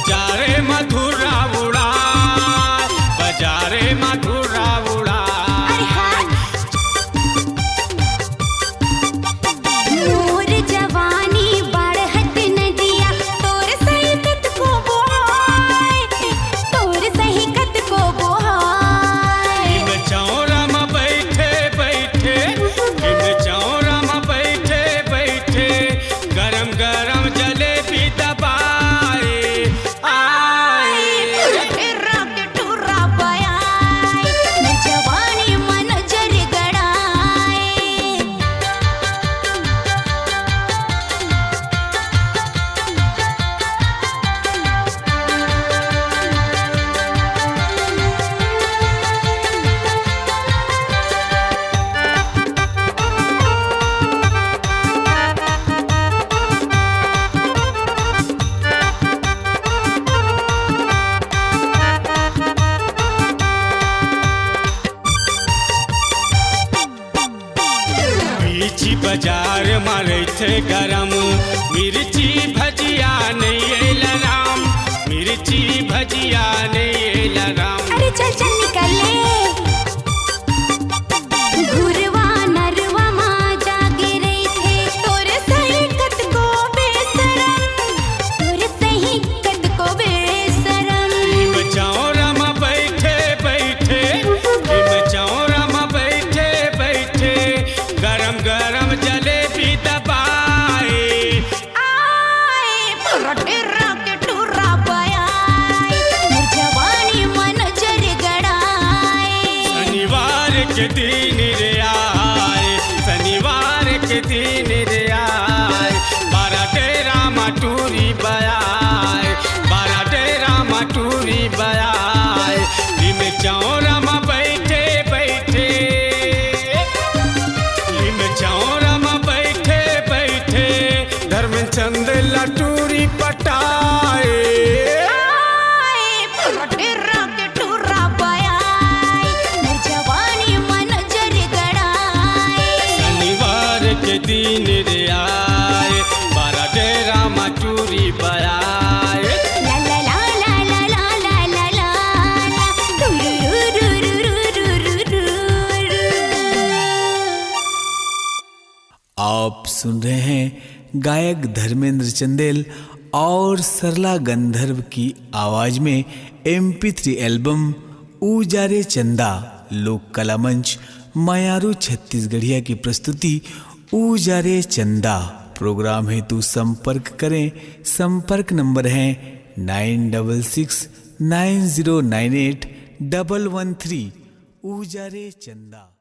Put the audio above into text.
बजारे मधुरा उड़ा, बजारे मधुरा उड़ा। अरे हाँ। मोर जवानी बढ़त नदिया, तोर सही कत को बोहाय, तोर सही कत को बोहाय। हिम चौरा में बैठे बैठे, हिम चौरा में बैठे बैठे, गरम गरम जलेबी दबाए आए। ठुर्रा के ठुर्रा बयाय, मैं जवानी मन जर गड़ाए। मिर्ची बाजार मारे थे गरम, मिर्ची भजिया नहीं लराम, मिर्ची भजिया नहीं लराम। अरे चल चल निकल ले। घुरवा नरवा माँ जागे रही थे, तोर सही कत को बेसरम, तोर सही कत को बेसरम। हिम चौरा में बैठे बैठे, हिम चौरा में बैठे बैठे, गरम गरम जलेबी दबाए आए ठुर्रा के ठुर्रा बयाय, मोर जवानी मन जर गड़ाए। शनिवार के दिन रे आए, शनिवार के दिन रे आए, बारा डेरा मटूरी बयाए, बारा डेरा मटूरी बयाए। हिम चौरा में बैठे बैठे, हिम चौरा में बैठे बैठे, धर्मचंद लटूरी पटाए आए ठुर्रा के ठुर्रा बयाय, मोर जवानी मन जर गड़ाए। शनिवार के दिन रे आए, बारा डेरा मटूरी बयाए। ला ला ला ला ला ला ला ला ला ला, टुरुरुरुरुरुरुरुरुरु। आप सुन रहे हैं गायक धर्मेंद्र चंदेल और सरला गंधर्व की आवाज में MP3 एल्बम ऊजारे चंदा लोक कला मंच मायारू छत्तीसगढ़िया की प्रस्तुति ऊजारे चंदा। प्रोग्राम हेतु संपर्क करें, संपर्क नंबर है 9669098113। ऊजारे चंदा।